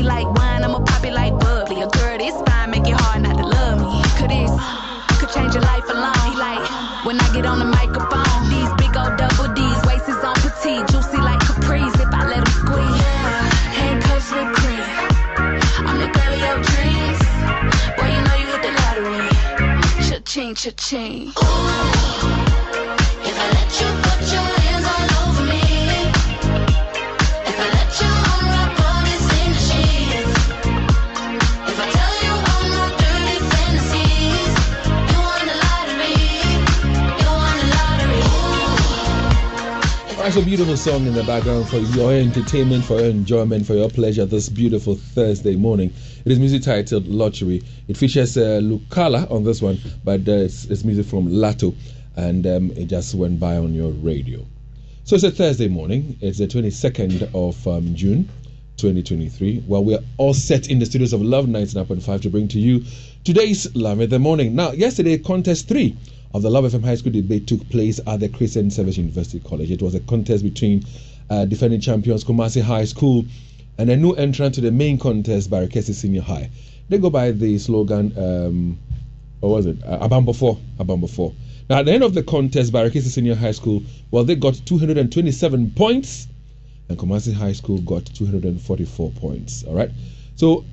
like wine, I'ma pop it like bubbly. A girl this fine, make it hard not to love me. Could this could change your life alone. He like when I get on the microphone. These big old double D's, waist is on petite, juicy like capris. If I let him squeeze, handcuffs with cream. I'm the girl of your dreams. Boy, you know you hit the lottery. Cha-ching, cha-ching. Ooh, if I let you put your hands all over me, if I let you unwrap all these in the sheets, if I tell you all my dirty fantasies, you won the lottery, you won the lottery. Ooh. That's a beautiful song in the background for your entertainment, for your enjoyment, for your pleasure this beautiful Thursday morning. It is music titled Lottery. It features Lucala on this one, but it's music from Lato, and it just went by on your radio. So it's a Thursday morning. It's the 22nd of June, 2023. Well, we're all set in the studios of Love 99.5 to bring to you today's Love in the Morning. Now, yesterday, contest 3 of the Love FM High School debate took place at the Christian Service University College. It was a contest between defending champions Kumasi High School and a new entrant to the main contest, Barakesi Senior High. They go by the slogan, what was it? Abambo 4. Now, at the end of the contest, Barakesi Senior High School, well, they got 227 points, and Kumasi High School got 244 points. All right. So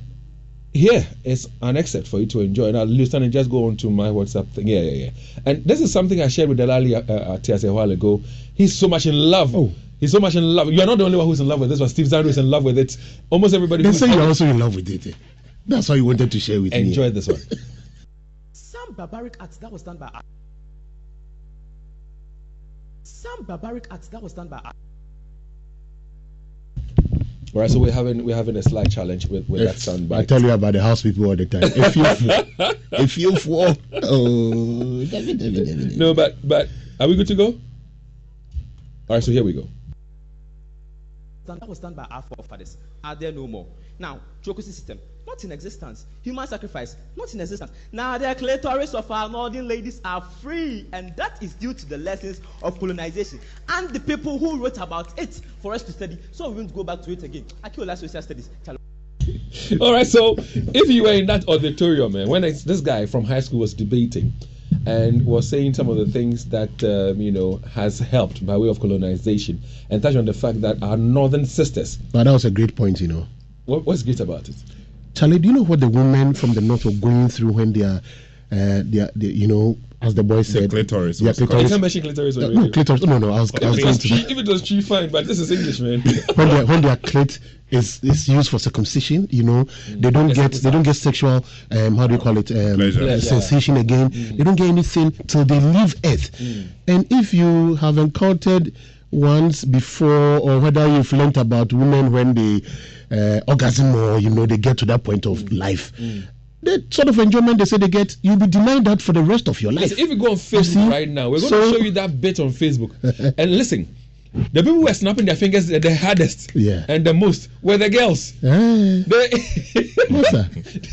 here is an excerpt for you to enjoy. Now, listen and just go on to my WhatsApp thing. Yeah. And this is something I shared with Delali Tiase a while ago. He's so much in love. Oh. He's so much in love. You're not the only one who's in love with this one. Steve Zandro is in love with it. Almost everybody. They say you're also in love with it. That's why you wanted to share with me. Enjoy this one. Some barbaric acts that was done by All right, so we're having a slight challenge with that sound bite. I tell you about the house people all the time. If you fall, No, but are we good to go? All right, so here we go. That was done by our forefathers. Are there no more? Now, bureaucracy system, not in existence. Human sacrifice, not in existence. Now, the clitoris of our northern ladies are free, and that is due to the lessons of colonization and the people who wrote about it for us to study. So we won't go back to it again. Akiola Social Studies. All right, so if you were in that auditorium, man, when this guy from high school was debating and was saying some of the things that has helped by way of colonization, and touch on the fact that our northern sisters. But that was a great point, What's great about it? Charlie, do you know what the women from the north were going through when they are, as the boy said, the clitoris. You can't mention clitoris already. No, clitoris. No. I was going to. If it was tree, fine, but this is English, man. when their clit is used for circumcision, they don't get sexual how do you call it sensation again. They don't get anything till they leave Earth. And if you have encountered once before, or whether you've learned about women when they orgasm, or they get to that point of life, the sort of enjoyment they say they get, you'll be denied that for the rest of your life. Listen, if you go on Facebook right now, we're going to show you that bit on Facebook. And listen, the people who were snapping their fingers the hardest and the most were the girls. They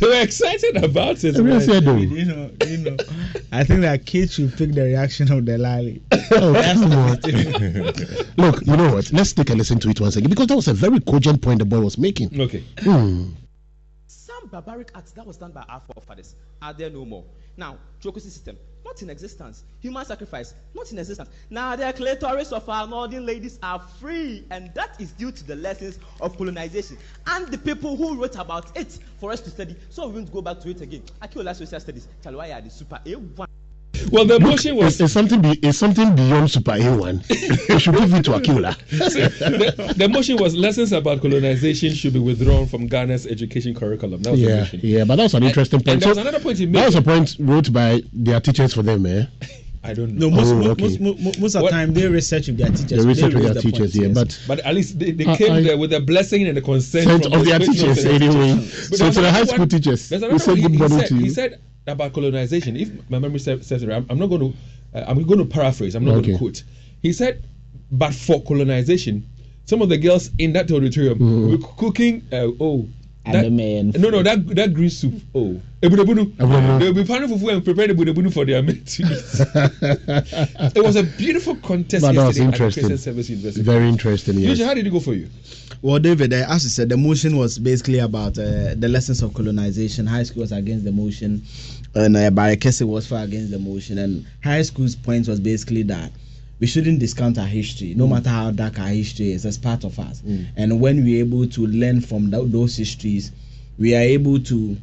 were excited about it. I think that kids should pick the reaction of the Lali. Look, you know what? Let's take a listen to it once again, because that was a very cogent point the boy was making. Okay. Some barbaric acts that was done by our forefathers, are there no more? Now, bureaucracy system, not in existence. Human sacrifice, not in existence. Now, the clitoris of our northern ladies are free, and that is due to the lessons of colonization and the people who wrote about it for us to study. So we won't go back to it again. Akiola Social Studies, Chalwaya, the Super A1. Well, the motion was it's something beyond Super A1. You should give it to Akiola. the motion was lessons about colonization should be withdrawn from Ghana's education curriculum. That was the motion. Yeah, but that was an interesting point. And there was another point he made. That was a point wrote by their teachers for them, eh? I don't know. No, most of the time they research with their teachers. They research with their teachers, but at least they came there with the blessing and the consent of their teachers anyway. So to the high school teachers, we said good morning to you. He said about colonization. If my memory serves it, I'm not going to. I'm going to paraphrase. I'm not going to quote. He said, but for colonization, some of the girls in that auditorium were cooking. that green soup. Oh, ebunebunu. They'll be planning for food and preparing ebunebunu for their men to eat. It was a beautiful contest yesterday at the Christian Service University. Very interesting. Yes. How did it go for you? Well, David, as you said, the motion was basically about the lessons of colonization. High school was against the motion, and Barakese was for against the motion. And high school's point was basically that we shouldn't discount our history, no matter how dark our history is, as part of us. And when we're able to learn from those histories, we are able to.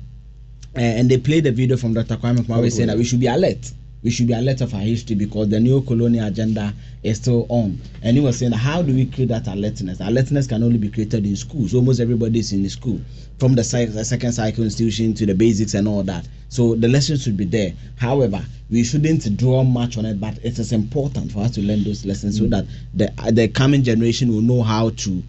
And they played the video from Dr. Kwame Nkrumah saying that we should be alert. We should be alert of our history because the neo-colonial agenda is still on. And he was saying, how do we create that alertness? Alertness can only be created in schools. Almost everybody is in the school, from the second cycle institution to the basics and all that. So the lessons should be there. However, we shouldn't draw much on it, but it is important for us to learn those lessons so that the coming generation will know how to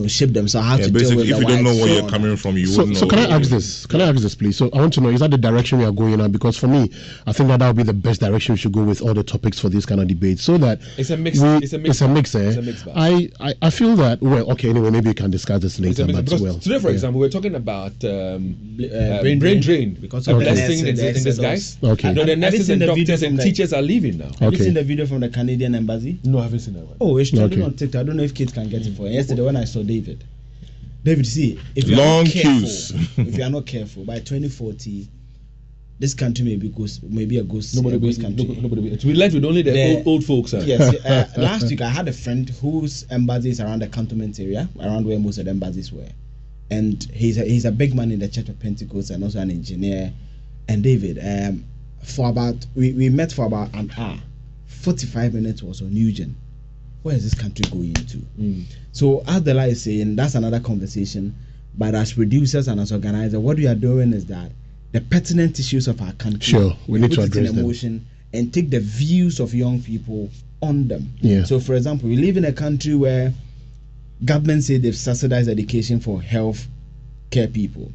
shape themselves, how to deal with if you don't know where you're coming from, you wouldn't know. So can I ask this? Can I ask this, please? So I want to know, is that the direction we are going in? Because for me, I think that would be the best direction we should go with all the topics for this kind of debate, so that it's a mix. It's a mix. I feel that. Well, okay. Anyway, maybe we can discuss this later. But today, for example, we're talking about brain drain because of the nesting in these guys. Okay. The nurses and doctors and teachers are leaving now. Have you seen the video from the Canadian embassy? No, I haven't seen that one. Oh, it's trending on TikTok. I don't know if kids can get it for it. Yesterday when I saw David, see, if you long are not queues. If you are not careful, by 2040, this country may be a ghost country. Nobody. It will be left with only the old folks. Yes. Last week I had a friend whose embassy is around the cantonment area, around where most of the embassies were, and he's a big man in the Church of Pentecost and also an engineer. And David, we met for about an hour. 45 minutes was on Eugene. Where is this country going to? So as the lie is saying, that's another conversation. But as producers and as organizers, what we are doing is that the pertinent issues of our country, we need to address them, emotion and take the views of young people on them. Yeah. So for example, we live in a country where government say they've subsidized education for health care people.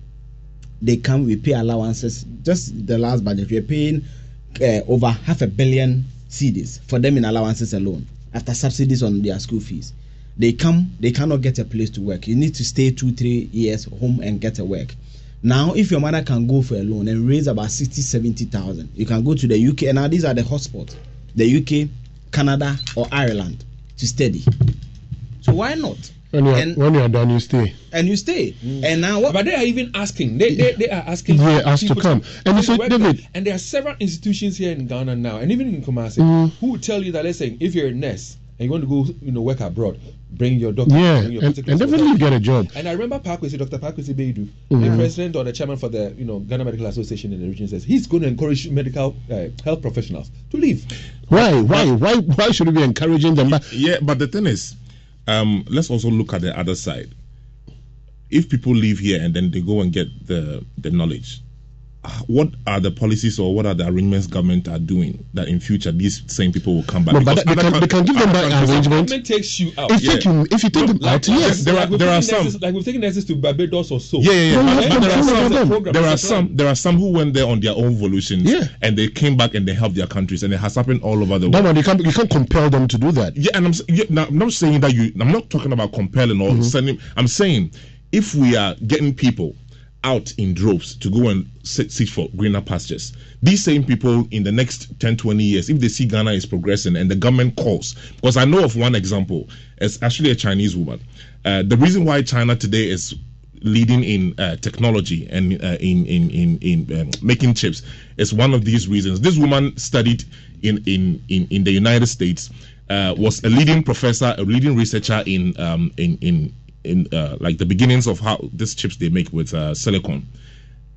We pay allowances. Just the last budget, we're paying over 500 million cedis for them in allowances alone, after subsidies on their school fees. They cannot get a place to work. You need to stay 2-3 years home and get a work. Now, if your mother can go for a loan and raise about 60,000-70,000, you can go to the UK. And now these are the hotspots: the UK, Canada, or Ireland to study. So why not? When you are done, you stay. And you stay. And now what? But they are even asking. They are asking. They asked to come. And so, David. And there are several institutions here in Ghana now, and even in Kumasi, who will tell you that, let's say, if you're a nurse and you want to go, work abroad, bring your doctor. Bring your and definitely get a job. And I remember Dr. Pakwesi Beidu, the president or the chairman for the Ghana Medical Association in the region, says he's going to encourage medical health professionals to leave. Why should we be encouraging them? But the thing is, let's also look at the other side. If people live here and then they go and get the knowledge, what are the policies or what are the arrangements government are doing that in future these same people will come back? No, but they can give them that arrangement. Government takes you out. If you take them out, yes. There are some. Like we've taken nurses to Barbados or so. There are some who went there on their own volition, and they came back and they helped their countries, and it has happened all over the world. No, you can't compel them to do that. Yeah, and I'm not saying that I'm not talking about compelling or sending. I'm saying if we are getting people out in droves to go and seek for greener pastures, these same people in the next 10-20 years, if they see Ghana is progressing and the government calls, because I know of one example, it's actually a Chinese woman. The reason why China today is leading in technology and in making chips is one of these reasons. This woman studied in the United States, was a leading professor, a leading researcher in like the beginnings of how these chips they make with silicon.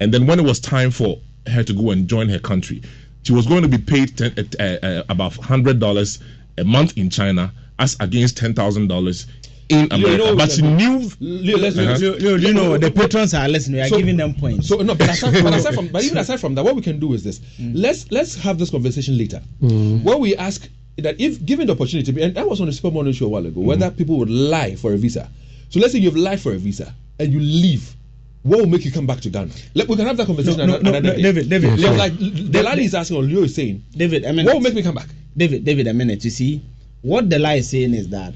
And then when it was time for her to go and join her country, she was going to be paid about $100 a month in China as against $10,000 in America. But she knew. The patrons are listening. We are giving them points. So no, but even aside from that, what we can do is this. Let's have this conversation later. Where we ask that if given the opportunity, and that was on the Super Morning Show a while ago, whether people would lie for a visa. So let's say you've lied for a visa and you leave. What will make you come back to Ghana? We can have that conversation another day. David. Like the lady is asking, or Leo is saying, David, what will make me come back? David, a minute. You see, what the lie is saying is that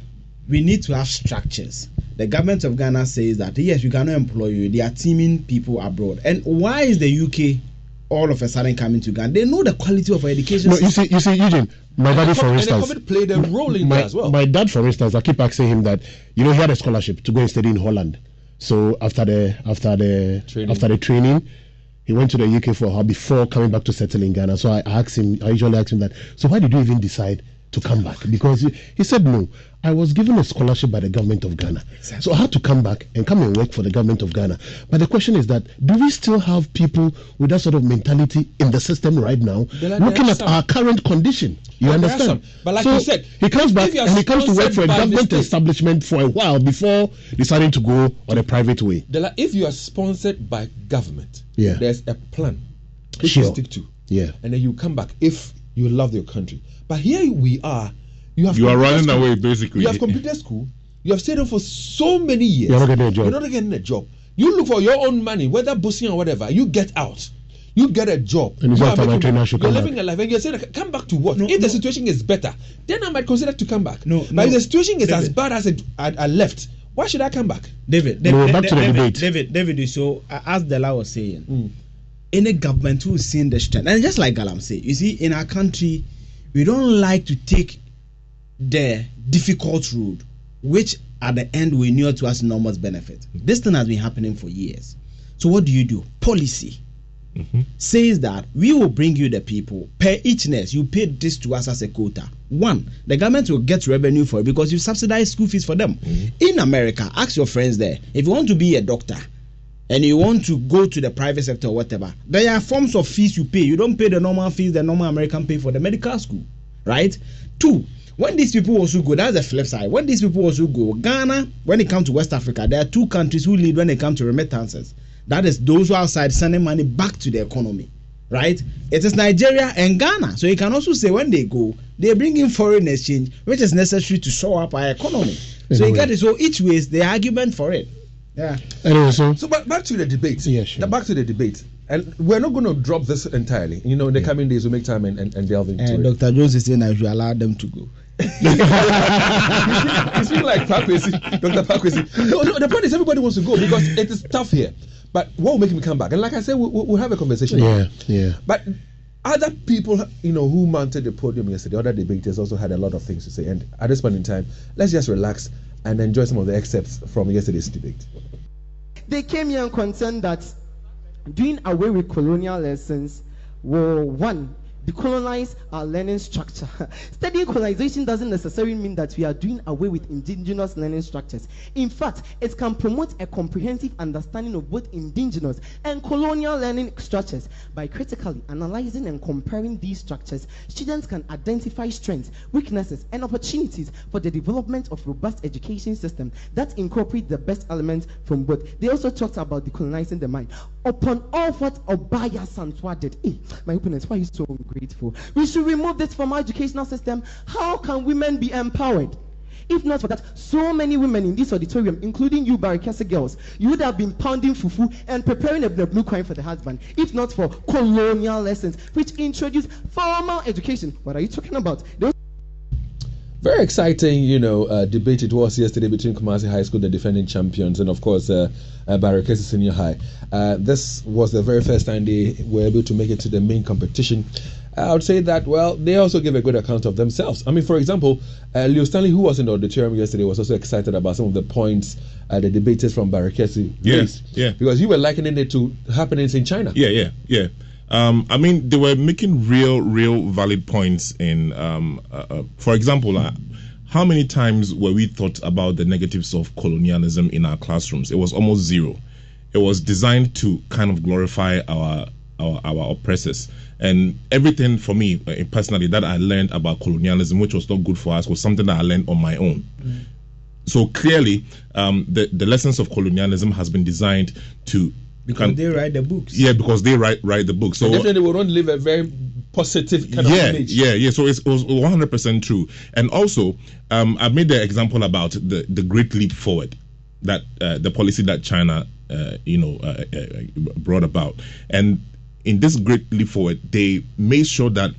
we need to have structures the government of Ghana says that yes, we cannot employ you. They are teaming people abroad. And why is the UK all of a sudden coming to Ghana? They know the quality of our education. No, you see, Eugene, my daddy, for instance, COVID played a role in that as well. My dad, for instance, I keep asking him that, he had a scholarship to go and study in Holland. So after the training, he went to the UK for her before coming back to settle in Ghana. So I usually ask him that, so why did you even decide to come back? Because he said, no, I was given a scholarship by the government of Ghana. Exactly. So I had to come back and come and work for the government of Ghana. But the question is that, do we still have people with that sort of mentality in the system right now, looking at our current condition? You understand? But like you said, he comes back and he comes to work for a government establishment for a while before deciding to go on a private way. If you are sponsored by government, there's a plan which you stick to. Yeah. And then you come back if you love your country. But here we are. You are running away, basically. You have completed school. You have stayed on for so many years. You're not getting a job. You're not getting a job. You look for your own money, whether boosting or whatever. You get out. You get a job. And you're living a life, and you're saying, "Come back to what? If the situation is better, then I might consider to come back." But if the situation is as bad as I left, why should I come back? David, back to the debate. David. So as Dela was saying, any government who is seeing the strength, and just like Galam said, you see, in our country, we don't like to take the difficult road, which at the end we knew to us enormous benefit. This thing has been happening for years. So what do? Policy says that we will bring you the people per each nurse. You pay this to us as a quota. One, the government will get revenue for it because you subsidize school fees for them. In America, ask your friends there, if you want to be a doctor and you want to go to the private sector or whatever, there are forms of fees you pay. You don't pay the normal fees the normal American pay for the medical school, right? Two, when these people also go, that's the flip side. When these people also go, Ghana, when it comes to West Africa, there are two countries who lead when it comes to remittances. That is those who are outside sending money back to the economy, right? It is Nigeria and Ghana. So you can also say when they go, they bring in foreign exchange, which is necessary to show up our economy. So you get it. So each way is the argument for it. Yeah. Anyway, so back to the debate. Yeah, sure. Back to the debate. And we're not going to drop this entirely. In the coming days, we'll make time and delve into it. Dr. Jones is saying I should allow them to go. You feel like Pakwesi, Dr. Pakwesi. No, the point is everybody wants to go because it is tough here. But what will make me come back? And like I said, we'll have a conversation. Yeah. But other people, who mounted the podium yesterday, other debaters also had a lot of things to say. And at this point in time, let's just relax and enjoy some of the excerpts from yesterday's debate. They came here and contend that doing away with colonial lessons will, one, decolonize our learning structure. Studying colonization doesn't necessarily mean that we are doing away with indigenous learning structures. In fact, it can promote a comprehensive understanding of both indigenous and colonial learning structures. By critically analyzing and comparing these structures, students can identify strengths, weaknesses, and opportunities for the development of robust education system that incorporate the best elements from both. They also talked about decolonizing the mind. Upon all what Obaya Santwa did, my goodness, why are you so grateful? We should remove this from our educational system. How can women be empowered? If not for that, so many women in this auditorium, including you Barakese girls, you would have been pounding fufu and preparing a blue coin for the husband, if not for colonial lessons, which introduce formal education. What are you talking about? Very exciting, debate it was yesterday between Kumasi High School, the defending champions, and of course, Barakese Senior High. This was the very first time they were able to make it to the main competition. I would say that, they also gave a good account of themselves. I mean, for example, Leo Stanley, who was in the auditorium yesterday, was also excited about some of the points the debaters from Barakese raised. Yeah. Because you were likening it to happenings in China. Yeah. I mean, they were making real valid points in, for example, how many times were we taught about the negatives of colonialism in our classrooms? It was almost zero. It was designed to kind of glorify our oppressors. And everything for me, personally, that I learned about colonialism, which was not good for us, was something that I learned on my own. So clearly, the lessons of colonialism has been designed to... Because they write the books. Yeah, because they write the books. So and definitely we don't live a very positive kind of image. Yeah. So it was 100% true. And also, I made the example about the Great Leap Forward, that the policy that China, brought about. And in this Great Leap Forward, they made sure that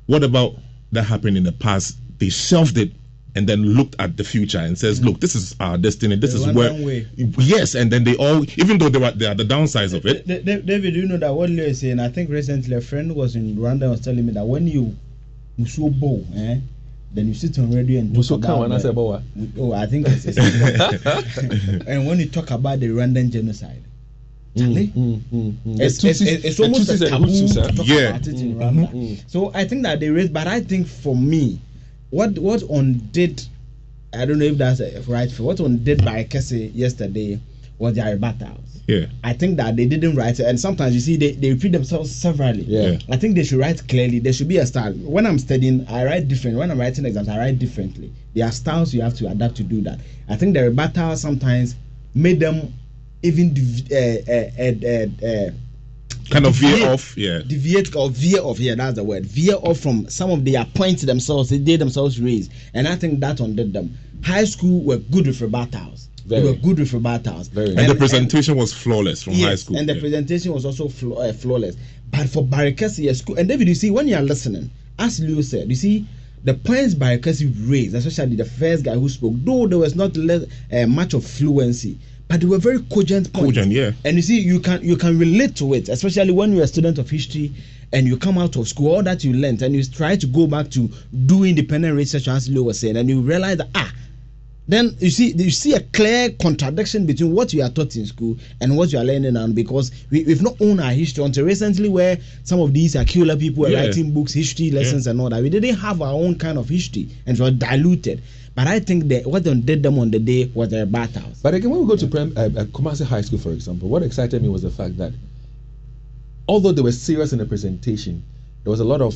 whatever that happened in the past, they shelved it and then looked at the future and says, look, this is our destiny, this is where way. Yes, and then they all, even though they are the downsides of it. David, you know that what Leo is saying? I think recently a friend was in Rwanda and was telling me that when you musubo, then you sit on radio and talk about I think it's and when you talk about the Rwandan genocide, it's almost a taboo to talk about it in Rwanda. So I think that they raised, but I think for me, what undid, I don't know if that's right, for what undid by Kessie yesterday was their rebuttals. Yeah, I think that they didn't write it, and sometimes you see they repeat themselves severally. Yeah, I think they should write clearly. There should be a style. When I'm studying, I write different. When I'm writing exams, I write differently. There are styles you have to adapt to do that. I think the rebuttal sometimes made them even kind of veer off. Yeah, deviate or veer off. Yeah, that's the word. Veer off from some of their points themselves. They themselves raised, and I think that undid them. High school were good with rebuttals. They were good with rebuttals. And the presentation was flawless from high school. And the presentation was also flawless. But for Barakesi school, and David, you see, when you are listening, as Leo said, you see, the points Barakesi raised, especially the first guy who spoke, though there was not much of fluency, but they were very cogent points. Yeah. And you see, you can relate to it, especially when you're a student of history and you come out of school, all that you learned, and you try to go back to do independent research, as Leo was saying, and you realize that, then you see a clear contradiction between what you are taught in school and what you are learning now, because we've not owned our history until recently, where some of these Akula people were writing books, history lessons and all that. We didn't have our own kind of history and it was diluted. But I think that what did them on the day was their battles. But again, when we go to Kumasi High School, for example, what excited me was the fact that although they were serious in the presentation, there was a lot of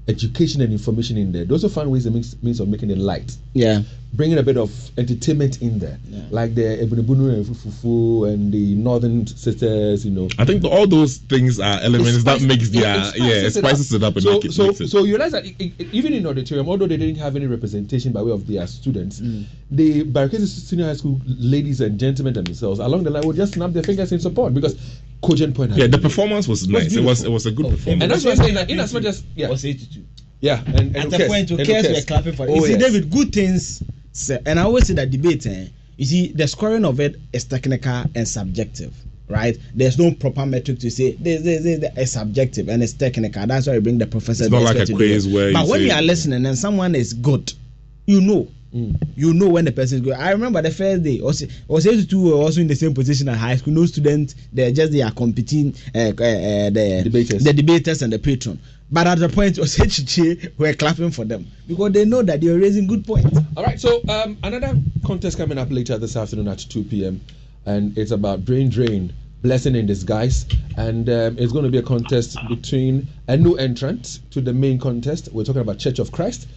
education and information in there. They also found ways and means of making it light. Yeah. Bringing a bit of entertainment in there. Yeah. Like the Ebunebunu and Fufufu and the Northern Sisters, I think all those things are elements that makes it spices it up and make it. So you realize that even in auditorium, although they didn't have any representation by way of their students, the Barakesi Senior High School ladies and gentlemen themselves along the line would just snap their fingers in support, because cogent point. Yeah, the performance was nice. It was a good performance. And that's why I'm saying that in as much as was 82. Yeah, and at the point, who cares? We're clapping for it. You see, David, good things. And I always say that debate. You see, the scoring of it is technical and subjective, right? There's no proper metric to say this is subjective and it's technical. That's why we bring the professor. It's not like a quiz where. But when you are listening and someone is good, you know when the person is good. I remember the first day, was 82 were also in the same position at high school. No students, they are competing, the debaters and the patron. But at the point, we're clapping for them because they know that they're raising good points. All right, so another contest coming up later this afternoon at 2 p.m. and it's about Drain, Blessing in Disguise, and it's going to be a contest between a new entrant to the main contest. We're talking about Church of Christ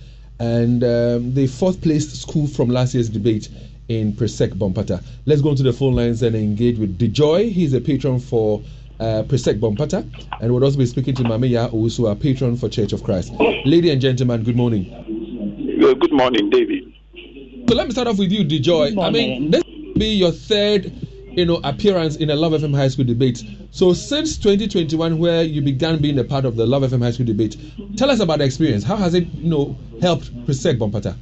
and the fourth place school from last year's debate in Presec Bompata. Let's go into the phone lines and engage with DeJoy. He's a patron for Presec Bompata, and we'll also be speaking to Mameya, who is a patron for Church of Christ. Lady and gentlemen, good morning. Good morning, David. So let me start off with you, DeJoy. I mean, this will be your third, appearance in a Love FM High School debate. So since 2021, where you began being a part of the Love FM High School debate, tell us about the experience. How has it, helped Presec Bompata?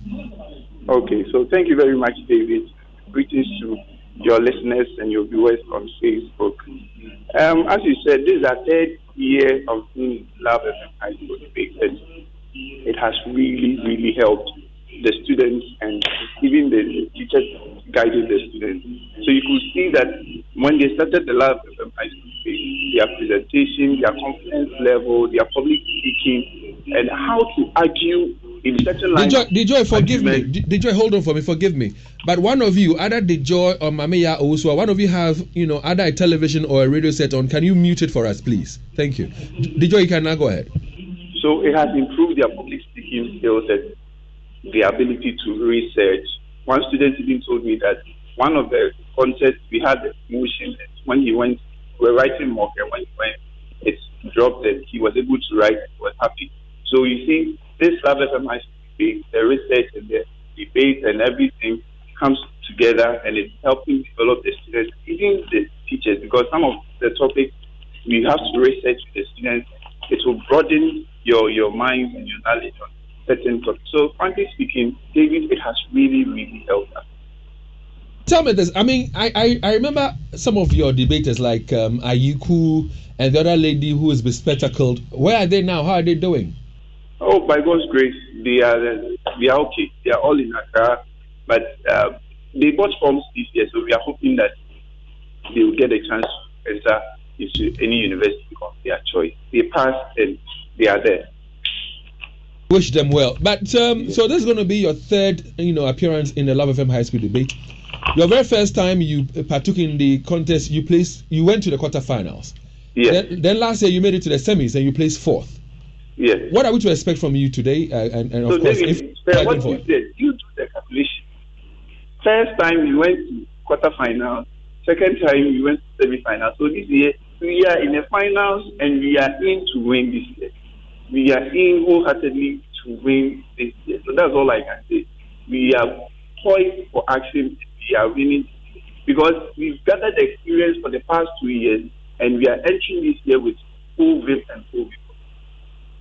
Okay, so thank you very much, David. Greetings to your listeners and your viewers on Facebook. As you said, this is our third year of doing Love FM High School debate. It has really, really helped the students and even the teachers guiding the students. So you could see that when they started the Love FM High School debate, their presentation, their confidence level, their public speaking, and how to argue in certain lines. DeJoy, forgive me. DeJoy, hold on for me. Forgive me. But one of you, either DeJoy or Mameya Owusu, one of you have, either a television or a radio set on. Can you mute it for us, please? Thank you. DeJoy, you can now go ahead. So it has improved their public speaking skills and the ability to research. One student even told me that one of the contests we had the motion when he went, we were writing mock, and when he went, it dropped and he was able to write and he was happy. So you see, this Love FM High School debate, the research and the debate and everything comes together, and it's helping develop the students, even the teachers, because some of the topics we have to research with the students. It will broaden your mind and your knowledge on certain topics. So, frankly speaking, David, it has really, really helped us. Tell me this. I mean, I remember some of your debaters like Ayiku and the other lady who is bespectacled. Where are they now? How are they doing? Oh, by God's grace, they are okay. They are all in Accra, but they bought forms this year, so we are hoping that they will get a chance to enter into any university of their choice. They passed and they are there. Wish them well. But so this is going to be your third, appearance in the Love FM High School debate. Your very first time you partook in the contest, you went to the quarterfinals. Yes. Then last year you made it to the semis and you placed fourth. Yes. What are we to expect from you today? And so of course, David, what you said, you do the calculation. First time you went to quarterfinals. Second time you went to semi-finals. So this year we are in the finals and we are in to win this year. We are in wholeheartedly to win this year. So that's all I can say. We are poised for action. We are winning because we've gathered the experience for the past 2 years and we are entering this year with full vim and full vim.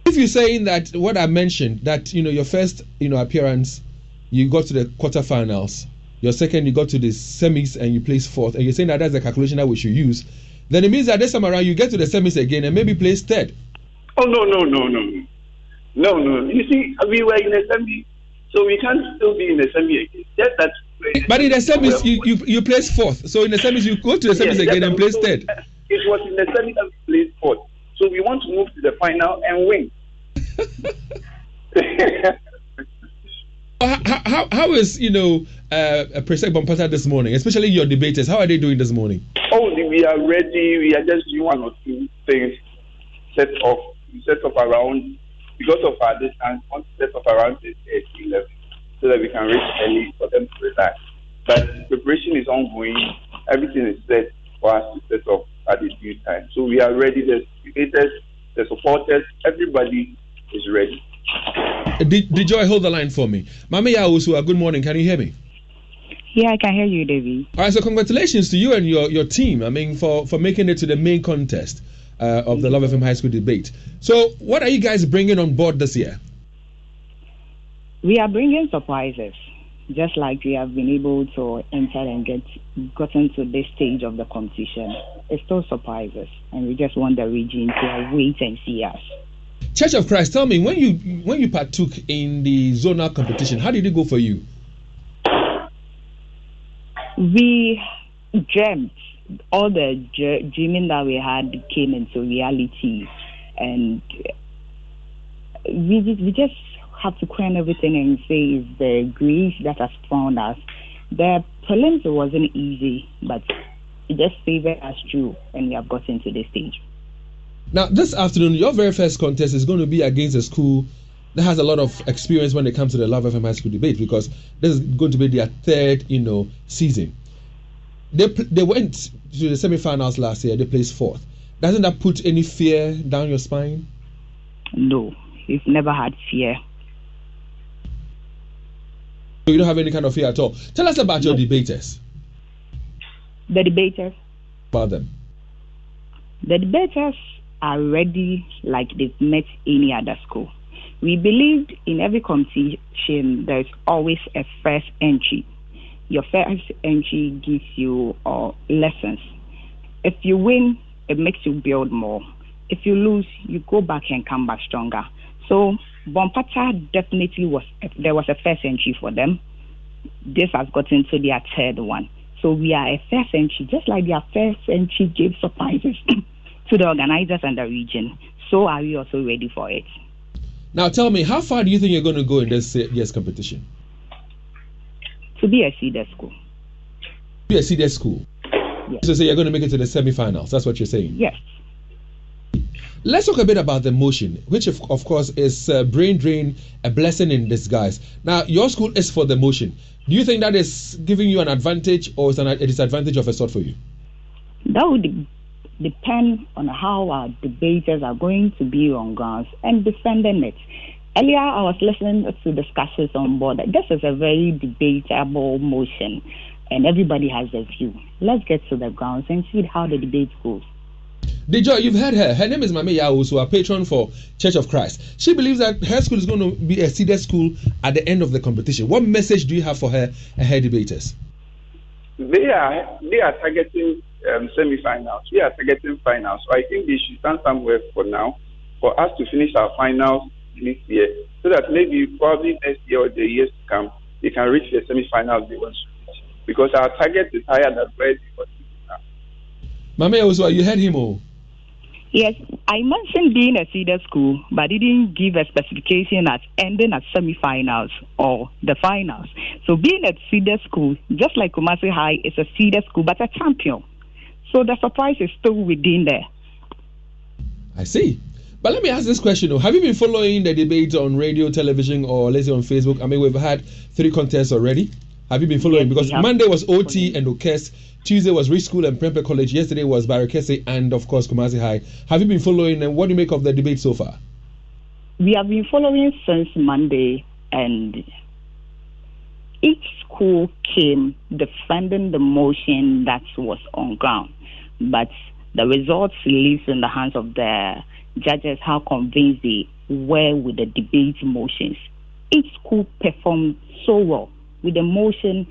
If you're saying that what I mentioned, that your first appearance, you got to the quarterfinals, your second you got to the semis and you placed fourth, and you're saying that that's the calculation that we should use, then it means that this time around you get to the semis again and maybe place third. Oh no. You see, we were in a semi, so we can't still be in a semi again. Just that. But in the semis you place fourth, so in the semis you go to the semis again and place third. It was in the semi that we placed fourth, so we want to move to the final and win. How is Presec Bompata this morning, especially your debaters? How are they doing this morning? Oh, we are ready. We are just doing one or two things. Set off around because of our distance. Want to set off around 11 so that we can reach early for them to relax. But preparation is ongoing. Everything is set for us to set off at the due time. So we are ready. The debaters, the supporters, everybody is ready. Did Joy hold the line for me? Mama Yawusua, good morning. Can you hear me? Yeah, I can hear you, Davey. All right, so congratulations to you and your team. I mean, for making it to the main contest of the Love FM High School debate. So, what are you guys bringing on board this year? We are bringing surprises, just like we have been able to enter and gotten to this stage of the competition. It's still surprises, and we just want the region to wait and see us. Church of Christ, tell me, when you partook in the zonal competition, how did it go for you? We dreamt. All the dreaming that we had came into reality, and we just have to crown everything and say it's the grace that has found us. The prelims wasn't easy, but it just favored us through, and we have gotten to this stage. Now, this afternoon, your very first contest is going to be against a school that has a lot of experience when it comes to the Love FM High School debate, because this is going to be their third, season. They went to the semi-finals last year. They placed fourth. Doesn't that put any fear down your spine? No, we've never had fear. So you don't have any kind of fear at all. Tell us about your debaters. The debaters? About them. The debaters are ready like they've met any other school. We believed in every competition there's always a first entry. Your first entry gives you lessons. If you win, it makes you build more. If you lose, you go back and come back stronger. So Bompata definitely there was a first entry for them. This has gotten to their third one. So we are a first entry, just like their first entry gave surprises to the organizers and the region. So are we also ready for it? Now tell me, how far do you think you're going to go in this year's competition? To be a seeded school. Be a seeded school? Yes. So you're going to make it to the semi-finals, that's what you're saying? Yes. Let's talk a bit about the motion, which of course is brain drain, a blessing in disguise. Now, your school is for the motion. Do you think that is giving you an advantage or is a disadvantage of a sort for you? That would depend on how our debaters are going to be on grounds and defending it. Earlier, I was listening to discussions on board. This is a very debatable motion, and everybody has a view. Let's get to the grounds and see how the debate goes. Dejoy, you've heard her. Her name is Mame Yaosu, a patron for Church of Christ. She believes that her school is going to be a seeded school at the end of the competition. What message do you have for her and her debaters? They are targeting semi-finals. We are targeting finals. So I think they should stand somewhere for now for us to finish our finals this year, so that maybe probably next year or the years to come, they can reach the semi-finals they want to reach. Because our target is higher than where they want to be now. Mame Yaosu, you heard him all. Yes, I mentioned being a feeder school, but didn't give a specification as ending at semi-finals or the finals. So being a feeder school, just like Kumasi High, is a feeder school, but a champion. So the surprise is still within there. I see. But let me ask this question, though. Have you been following the debates on radio, television, or let's say on Facebook? I mean, we've had 3 contests already. Have you been following? Yes, because Monday was OT and Okes. Tuesday was Rich School and Prempeh College. Yesterday was Barakese and, of course, Kumasi High. Have you been following, and what do you make of the debate so far? We have been following since Monday, and each school came defending the motion that was on ground. But the results leaves in the hands of the judges how convinced they were with the debate motions. Each school performed so well with the motion.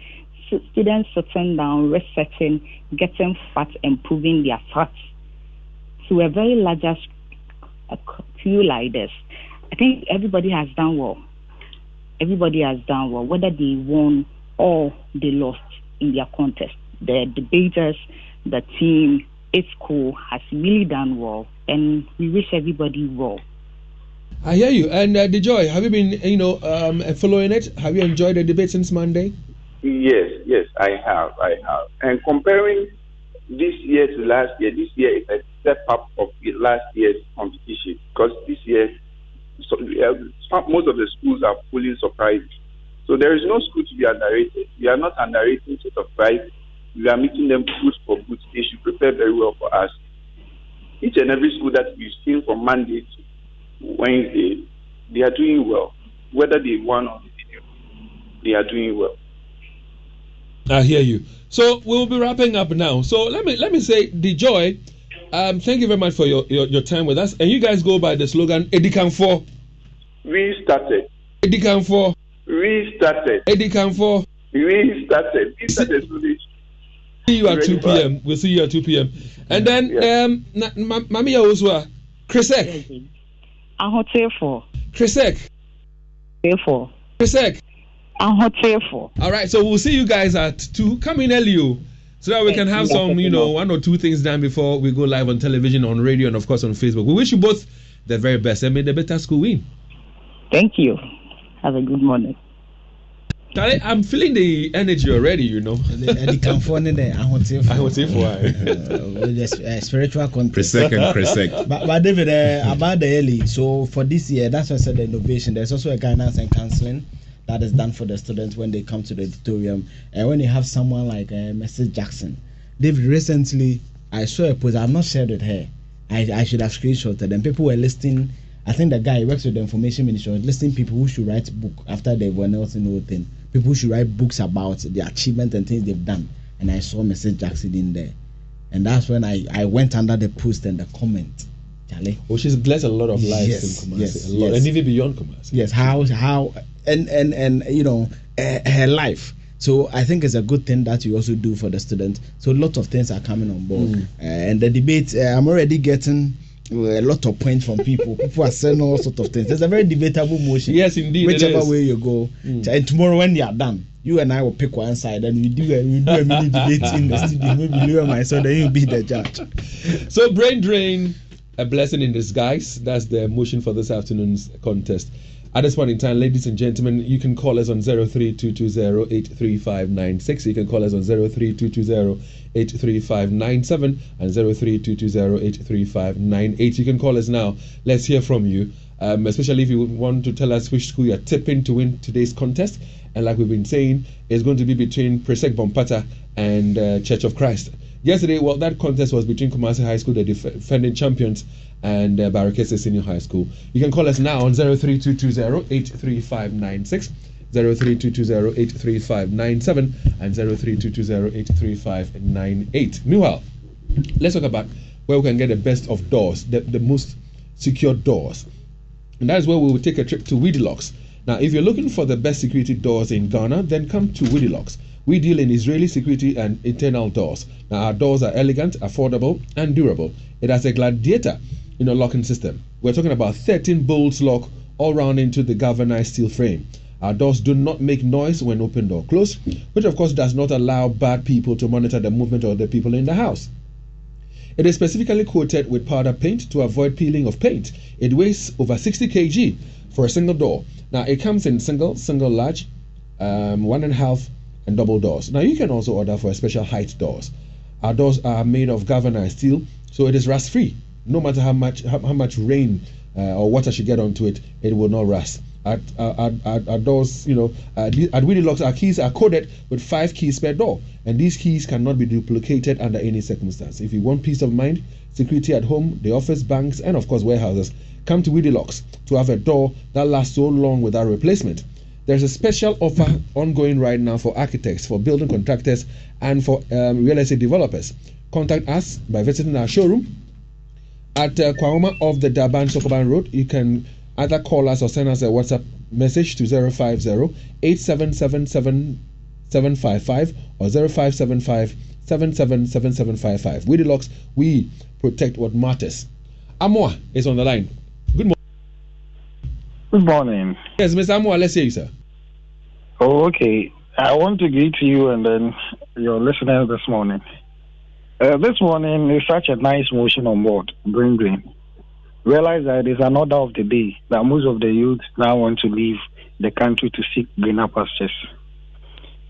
Students sitting down, researching, getting facts, improving their facts. To a very larger queue like this, I think everybody has done well. Everybody has done well, whether they won or they lost in their contest. The debaters, the team, each school has really done well, and we wish everybody well. I hear you. And Dejoy, have you been, following it? Have you enjoyed the debate since Monday? Yes, I have. And comparing this year to last year, this year is a step up of the last year's competition, because this year most of the schools are fully surprised. So there is no school to be underrated. We are not underrating Church of Christ. We are meeting them good for good. They should prepare very well for us. Each and every school that we've seen from Monday to Wednesday, they are doing well. Whether they won or they didn't, they are doing well. I hear you. So we'll be wrapping up now. So let me say, Dejoy, thank you very much for your time with us. And you guys go by the slogan Edikanfo. We started. Edikanfo. We started. Edikanfo. We started. See you at 2 p.m. We'll see you at 2 p.m. And then Mami Yaosua, Krisek. Ahotefo. Krisek. Therefore. Krisek. Ahotefo. All right, so we'll see you guys at 2. Come in early, so that we can have some, 1 or 2 things done before we go live on television, on radio, and of course on Facebook. We wish you both the very best, and may the better school win. Thank you. Have a good morning. Charlie, I'm feeling the energy already, The comfort in there, spiritual context. But David, about the early, so for this year, that's why I said the innovation. There's also a guidance and counseling that is done for the students when they come to the auditorium. And when you have someone like Mrs. Jackson, David, recently I saw a post. I've not shared with her. I should have screenshotted them. People were listing. I think the guy who works with the information ministry was listing people who should write book after they were not in the thing. People who should write books about the achievement and things they've done. And I saw Mrs. Jackson in there, and that's when I went under the post and the comment. Charlie. Oh, she's blessed a lot of lives in Kumasi, yes, a lot, and even beyond Kumasi. Yes, how and her life. So I think it's a good thing that you also do for the students. So a lot of things are coming on board, and the debate. I'm already getting a lot of points from people. People are saying all sorts of things. It's a very debatable motion. Yes, indeed. Whichever way you go, and tomorrow when you are done, you and I will pick one side, and we do a mini debate in the studio. Maybe you and myself, then you'll be the judge. So brain drain, a blessing in disguise. That's the motion for this afternoon's contest. At this point in time, ladies and gentlemen, you can call us on 03-220-83596. You can call us on 03-220-83597 and 03-220-83598. You can call us now. Let's hear from you, especially if you want to tell us which school you're tipping to win today's contest. And like we've been saying, it's going to be between Presec Bompata and Church of Christ. Yesterday, that contest was between Kumasi High School, the defending champions, and Barakese Senior High School. You can call us now on 03-220-83596, 03-220-83597, and 03-220-83598. Meanwhile, let's talk about where we can get the best of doors, the most secure doors. And that is where we will take a trip to Widilocks. Now, if you're looking for the best security doors in Ghana, then come to Widilocks. We deal in Israeli security and internal doors. Now, our doors are elegant, affordable, and durable. It has a gladiator, locking system. We're talking about 13 bolts lock all round into the galvanized steel frame. Our doors do not make noise when opened or closed, which of course does not allow bad people to monitor the movement of the people in the house. It is specifically coated with powder paint to avoid peeling of paint. It weighs over 60 kg for a single door. Now, it comes in single large, 1.5, and double doors. Now, you can also order for a special height doors. Our doors are made of galvanized steel, so it is rust free. No matter how much rain or water should get onto it, it will not rust. Our doors, at Widilocks, our keys are coded with 5 keys per door, and these keys cannot be duplicated under any circumstance. If you want peace of mind, security at home, the office, banks, and of course warehouses, come to Widilocks to have a door that lasts so long without replacement. There's a special offer ongoing right now for architects, for building contractors, and for real estate developers. Contact us by visiting our showroom at Kwahoma off the Durban-Sokoban Road. You can either call us or send us a WhatsApp message to 050-8777-755 or 0575-777755. Widilocks, we protect what matters. Amoa is on the line. Good morning. Good morning. Yes, Mr. Amoa, let's hear you, sir. Oh, okay. I want to greet you and then your listeners this morning. This morning is such a nice motion on board, Green. Realize that it is an order of the day that most of the youth now want to leave the country to seek greener pastures.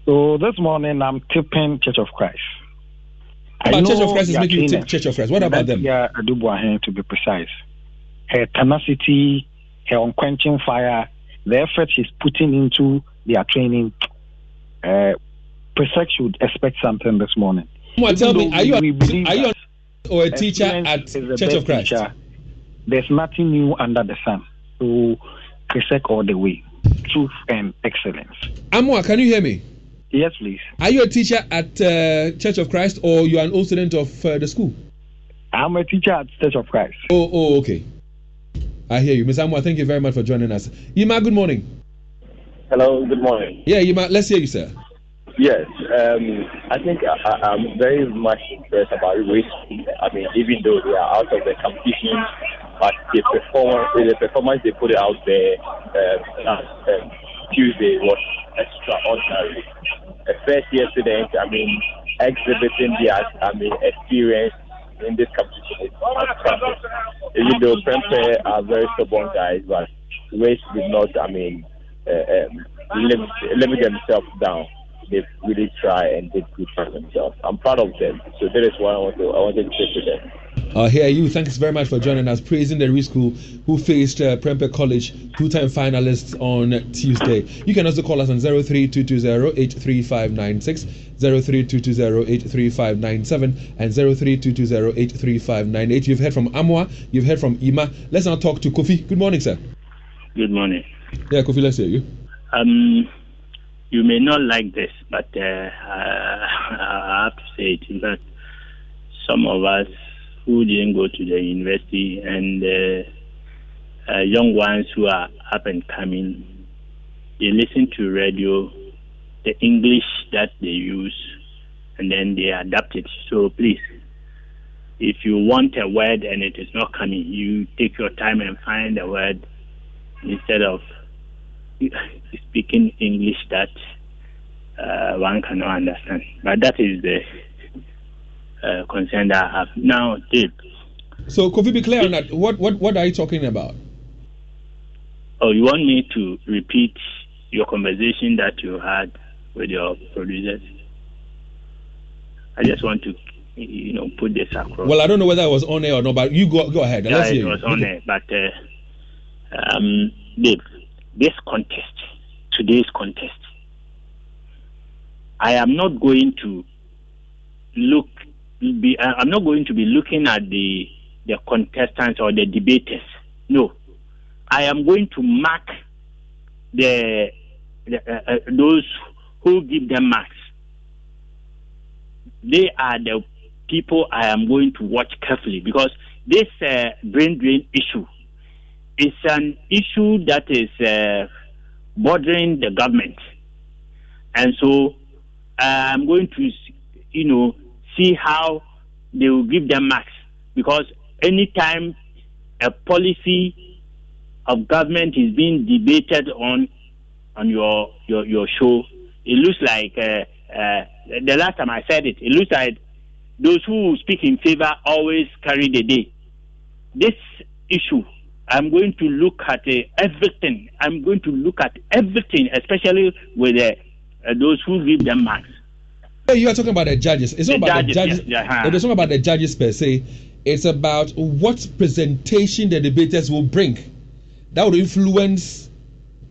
So this morning I'm tipping Church of Christ. Church of Christ is making you tip Church of Christ. What about them? Yeah, Adubuahen, to be precise. Her tenacity, her unquenching fire, the effort she's putting into their training, Presec should expect something this morning. Tell me, are you or a teacher at Church of Christ? Teacher. There's nothing new under the sun. So, Presec all the way. Truth and excellence. Amoa, can you hear me? Yes, please. Are you a teacher at Church of Christ or you are an old student of the school? I'm a teacher at Church of Christ. Oh, okay. I hear you. Ms. Amoa, thank you very much for joining us. Yima, good morning. Hello, good morning. Yeah, Yima, let's hear you, sir. Yes, I think I'm very much impressed about race. I mean, even though they are out of the competition, but the performance they put out there last Tuesday was extraordinary. First year students, exhibiting their experience in this competition is fantastic. Even though Prempeh are very stubborn guys, but race did not, limit themselves down. They really try and did good for themselves. I'm proud of them. So that is what I wanted to say to them. I hear you. Thanks very much for joining us. Praising the Re School who faced Prempeh College, 2-time finalists on Tuesday. You can also call us on 03220-83596, 03220-83597, and 03220-83598. You've heard from Amoa. You've heard from Ima. Let's now talk to Kofi. Good morning, sir. Good morning. Yeah, Kofi, let's hear you. You may not like this, but I have to say it. In fact, some of us who didn't go to the university and young ones who are up and coming, they listen to radio, the English that they use, and then they adapt it. So please, if you want a word and it is not coming, you take your time and find a word instead of speaking English that one cannot understand. But that is the concern that I have. Now, Dave. So, Kofi, be clear on that. What are you talking about? Oh, you want me to repeat your conversation that you had with your producers? I just want to, put this across. Well, I don't know whether it was on air or not, but you go ahead. Yeah, let's hear it was on air. But, Dave, today's contest, I am not going to I'm not going to be looking at the contestants or the debaters. No, I am going to mark those who give them marks. They are the people I am going to watch carefully, because this brain drain issue is an issue that is bothering the government. And so I'm going to, see how they will give them marks, because anytime a policy of government is being debated on your show, it looks like the last time I said it looks like those who speak in favor always carry the day. This issue, I'm going to look at everything. I'm going to look at everything, especially with those who give them marks. You are talking about the judges. It's not about the judges. It's not about the judges per se. It's about what presentation the debaters will bring. That will influence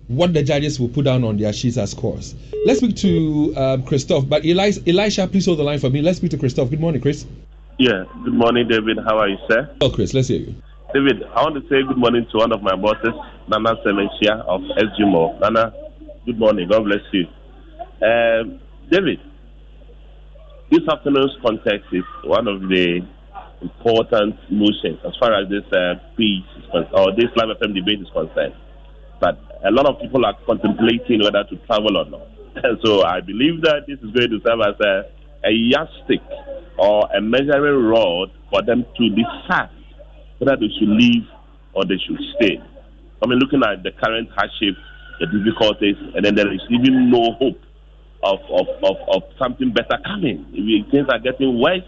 what the judges will put down on their sheets as scores. Let's speak to Christoph. But Elisha, please hold the line for me. Let's speak to Christoph. Good morning, Chris. Yeah, good morning, David. How are you, sir? Oh, Chris, let's hear you. David, I want to say good morning to one of my bosses, Nana Semenchia of SGMO. Nana, good morning. God bless you. David, this afternoon's context is one of the important motions as far as this piece is concerned, or this Live FM debate is concerned. But a lot of people are contemplating whether to travel or not. And so I believe that this is going to serve as a yardstick or a measuring rod for them to decide whether they should leave or they should stay. I mean, looking at the current hardship, the difficulties, and then there is even no hope of something better coming. Things are getting worse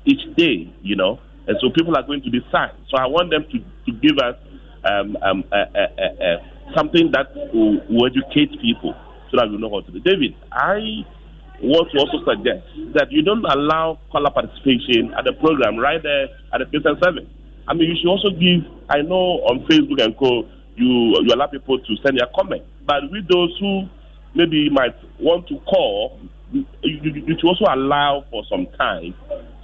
each day, and so people are going to decide. So I want them to give us something that will educate people so that we know what to do. David, I want to also suggest that you don't allow caller participation at the program right there at the Christian service. I mean, you should also give, I know on Facebook and co, you allow people to send their comments, but with those who maybe might want to call, you should also allow for some time,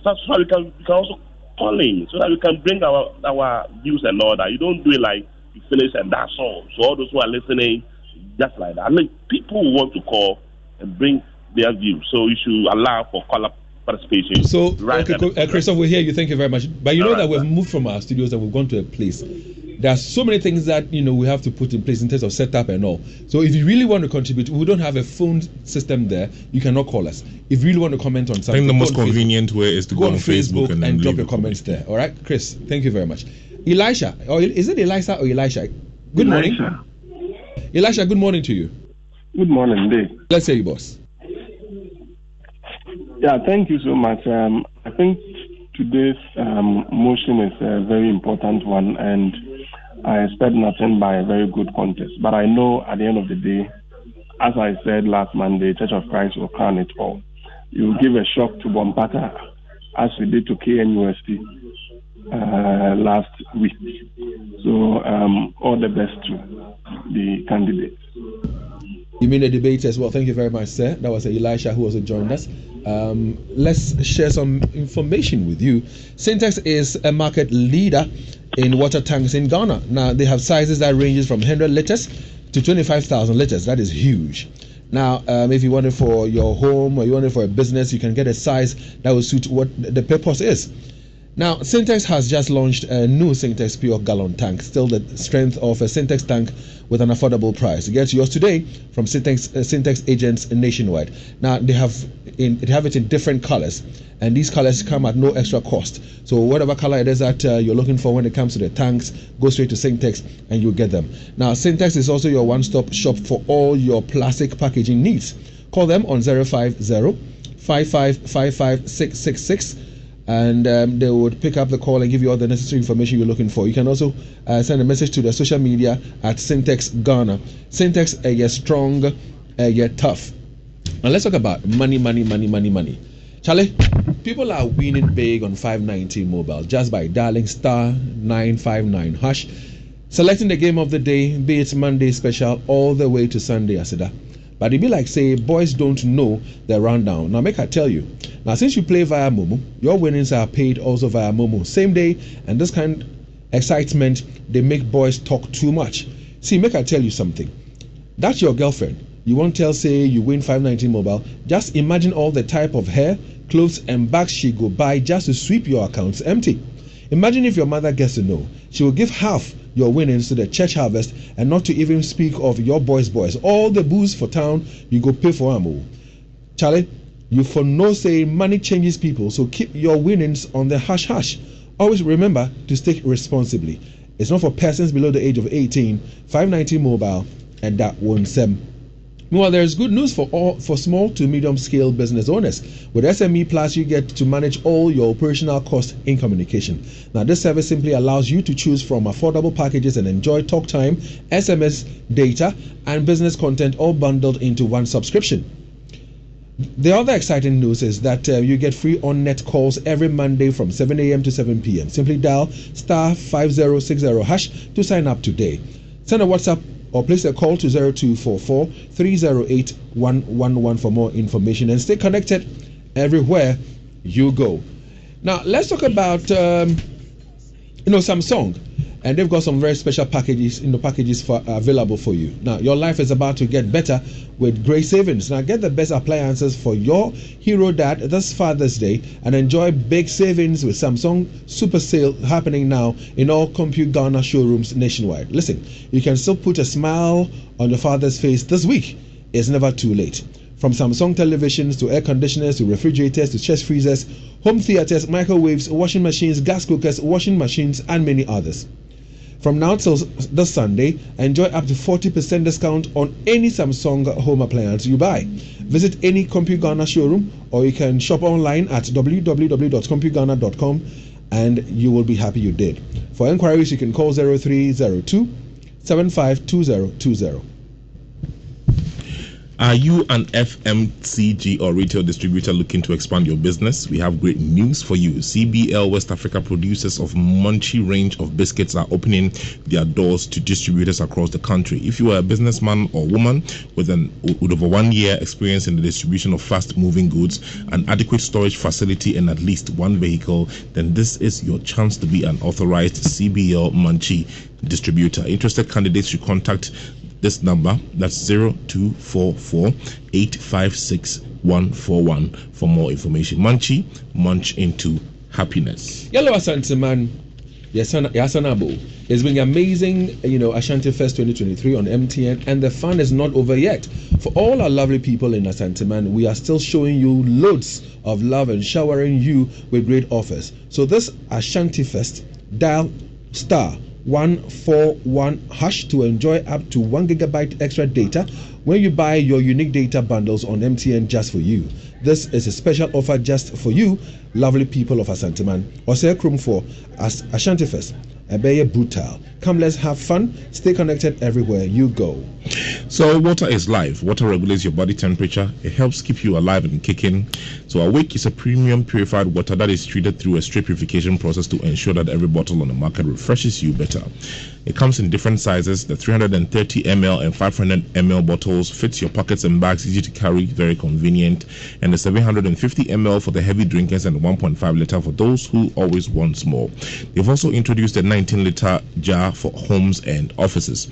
so we can also call in, so that we can bring our views and all that. You don't do it like you finish and that's all. So all those who are listening, just like that. I mean, people want to call and bring their views, so you should allow for caller participation. So, right, okay, Christoph, we hear you. Thank you very much. But you know that we've moved from our studios and we've gone to a place. There are so many things that we have to put in place in terms of setup and all. So if you really want to contribute, we don't have a phone system there. You cannot call us. If you really want to comment on something, I think the most convenient way is to go on Facebook and drop your comments there. All right, Chris, thank you very much. Elisha, or is it Elisa or Elisha? Good morning. Elisha, good morning to you. Good morning, Dave. Let's hear you, boss. Yeah, thank you so much. I think today's motion is a very important one, and I expect nothing by a very good contest. But I know at the end of the day, as I said last Monday, Church of Christ will crown it all. You will give a shock to Bompata as we did to KNUST last week. So all the best to the candidates. You mean the debate as well? Thank you very much, sir. That was Elisha who also joined us. Let's share some information with you. Syntax is a market leader in water tanks in Ghana. Now, they have sizes that ranges from 100 liters to 25,000 liters. That is huge. Now, if you want it for your home or you want it for a business, you can get a size that will suit what the purpose is. Now, Syntax has just launched a new Syntax Pure Gallon tank, still the strength of a Syntax tank with an affordable price. Get yours today from Syntax agents nationwide. Now, they have it in different colors, and these colors come at no extra cost. So whatever color it is that you're looking for when it comes to the tanks, go straight to Syntax and you'll get them. Now, Syntax is also your one-stop shop for all your plastic packaging needs. Call them on 050-5555-666. And they would pick up the call and give you all the necessary information you're looking for. You can also send a message to the social media at Syntax Ghana. Syntax, you're strong, you're tough. Now let's talk about money. Charlie, people are winning big on 519 mobile just by dialing *959#, selecting the game of the day, be it Monday special all the way to Sunday Asida. But it be like say boys don't know the rundown. Now make I tell you. Now since you play via Momo, your winnings are paid also via Momo same day, and this kind of excitement they make boys talk too much. See, make I tell you something. That's your girlfriend. You won't tell say you win 519 mobile. Just imagine all the type of hair, clothes and bags she go buy just to sweep your accounts empty. Imagine if your mother gets to know. She will give half your winnings to the church harvest, and not to even speak of your boys. All the booze for town, you go pay for them. Charlie, you for no say money changes people, so keep your winnings on the hush. Always remember to stake responsibly. It's not for persons below the age of 18, 590 mobile, and that won't sem. Meanwhile, there is good news for small to medium scale business owners. With SME Plus, you get to manage all your operational costs in communication. Now, this service simply allows you to choose from affordable packages and enjoy talk time, SMS, data, and business content all bundled into one subscription. The other exciting news is that you get free on-net calls every Monday from 7 a.m. to 7 p.m. Simply dial *5060# to sign up today. Send a WhatsApp or place a call to 0244-308-111 for more information, and stay connected everywhere you go. Now, let's talk about Samsung. And they've got some very special packages available for you. Now, your life is about to get better with great savings. Now, get the best appliances for your hero dad this Father's Day and enjoy big savings with Samsung Super Sale happening now in all Compute Ghana showrooms nationwide. Listen, you can still put a smile on your father's face this week. It's never too late. From Samsung televisions to air conditioners to refrigerators to chest freezers, home theaters, microwaves, washing machines, gas cookers, washing machines, and many others. From now till this Sunday, enjoy up to 40% discount on any Samsung home appliance you buy. Visit any Compute Ghana showroom, or you can shop online at www.computeghana.com, and you will be happy you did. For inquiries, you can call 0302 752020. Are you an FMCG or retail distributor looking to expand your business? We have great news for you. CBL West Africa, producers of Munchie range of biscuits, are opening their doors to distributors across the country. If you are a businessman or woman with over 1 year experience in the distribution of fast-moving goods, an adequate storage facility, and at least one vehicle, then this is your chance to be an authorized CBL Munchie distributor. Interested candidates should contact this number, that's 0244-856-141 for more information. Munchie, munch into happiness. Yellow Asante man, Yasanabo. It's been amazing, Ashanti Fest 2023 on MTN, and the fun is not over yet. For all our lovely people in Asante man, we are still showing you loads of love and showering you with great offers. So this Ashanti Fest, dial *141# to enjoy up to 1 gigabyte extra data when you buy your unique data bundles on MTN just for you. This is a special offer just for you, lovely people of Asanteman. Ose Krum for Ashanti Fest. Ebeye brutal. Come, let's have fun. Stay connected everywhere you go. So water is life. Water regulates your body temperature. It helps keep you alive and kicking. So Awake is a premium purified water that is treated through a straight purification process to ensure that every bottle on the market refreshes you better. It comes in different sizes. The 330 ml and 500 ml bottles fits your pockets and bags, easy to carry, very convenient. And the 750 ml for the heavy drinkers and 1.5 liter for those who always want more. They've also introduced a 19-liter jar for homes and offices.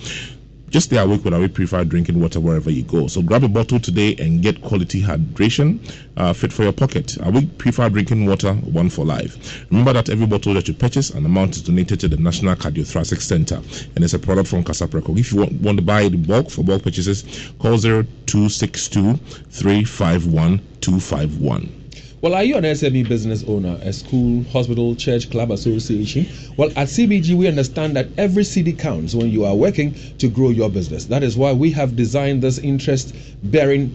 Just stay awake with Awake purified drinking water wherever you go. So grab a bottle today and get quality hydration fit for your pocket. Awake purified drinking water, one for life. Remember that every bottle that you purchase, an amount is donated to the National Cardiothoracic Center, and it's a product from Casapreco. If you want to buy it in bulk, for bulk purchases, call 0262 351 251. Well, are you an SME business owner, a school, hospital, church, club, association? Well, at CBG, we understand that every cedi counts when you are working to grow your business. That is why we have designed this interest-bearing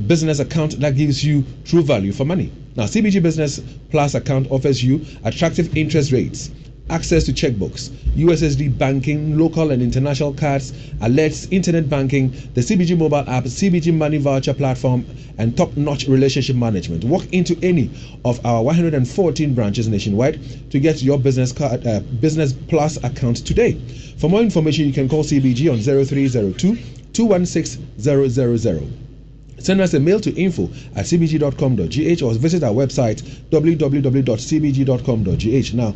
business account that gives you true value for money. Now, CBG Business Plus account offers you attractive interest rates, access to checkbooks, USSD banking, local and international cards, alerts, internet banking, the CBG mobile app, CBG money voucher platform, and top-notch relationship management. Walk into any of our 114 branches nationwide to get your business plus account today. For more information, you can call CBG on 0302 216 000. Send us a mail to info@cbg.com.gh or visit our website www.cbg.com.gh. Now,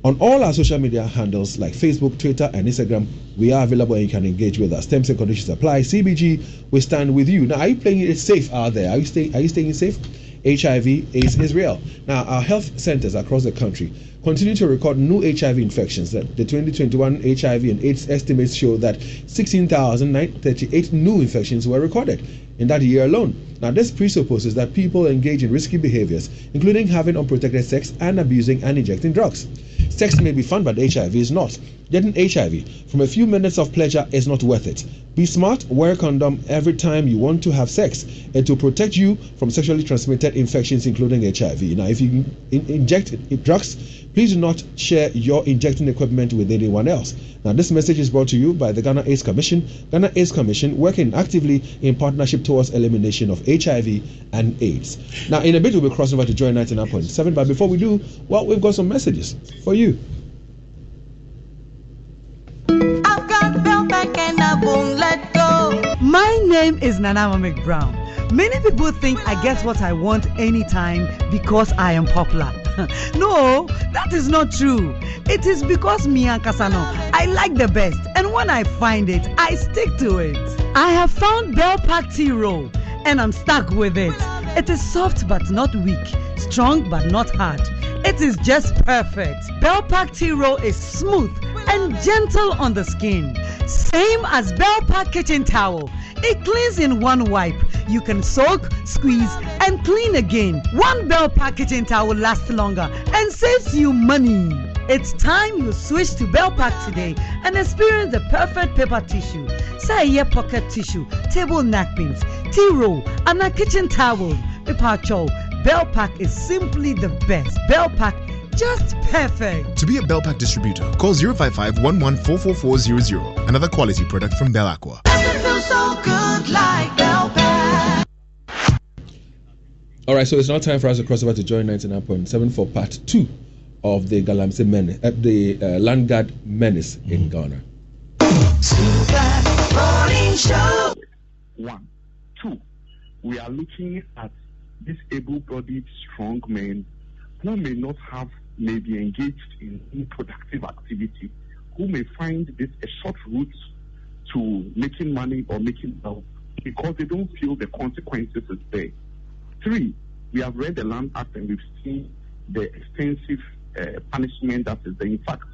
on all our social media handles like Facebook, Twitter, and Instagram, we are available and you can engage with us. Terms and conditions apply. CBG, we stand with you. Now, are you playing it safe out there? Are you staying safe? HIV/AIDS is real. Now, our health centers across the country continue to record new HIV infections. The 2021 HIV and AIDS estimates show that 16,938 new infections were recorded in that year alone. Now, this presupposes that people engage in risky behaviors, including having unprotected sex and abusing and injecting drugs. Sex may be fun, but HIV is not. Getting HIV from a few minutes of pleasure is not worth it. Be smart, wear a condom every time you want to have sex, and to protect you from sexually transmitted infections, including HIV. Now, if you inject drugs, please do not share your injecting equipment with anyone else. Now, this message is brought to you by the Ghana AIDS Commission. Ghana AIDS Commission working actively in partnership towards elimination of HIV and AIDS. Now, in a bit, we'll be crossing over to Joy 99.7, but before we do, well, we've got some messages for you. I've got belt back and I won't let go. My name is Nana Mamek Brown. Many people think I get what I want anytime because I am popular. No, that is not true. It is because me and Kasano, I like the best, and when I find it, I stick to it. I have found Bell Pack Tea Roll, and I'm stuck with it. It is soft but not weak, strong but not hard. It is just perfect. Bell Pack Tea Roll is smooth and gentle on the skin. Same as Bell Pack Kitchen Towel. It cleans in one wipe. You can soak, squeeze, and clean again. One Bell Pack Kitchen Towel lasts longer and saves you money. It's time you switch to Bell Pack today and experience the perfect paper tissue. Say pocket tissue, table napkins, tea roll, and a kitchen towel. Paper chow. Bell Pack is simply the best. Bell Pack, just perfect. To be a Bell Pack distributor, call 055-11-44400. Another quality product from Bell Aqua. So good like Bell Pack. All right, so it's now time for us to cross over to Joy 99.7 for part 2 of the Galamsey Menace, the Land Guard Menace in Ghana. Super Morning Show. 1, 2. We are looking at these able-bodied strong men who may not have, may be engaged in productive activity, who may find this a short route to making money or making wealth because they don't feel the consequences is there. 3, we have read the Land Act and we've seen the extensive punishment that is there. In fact,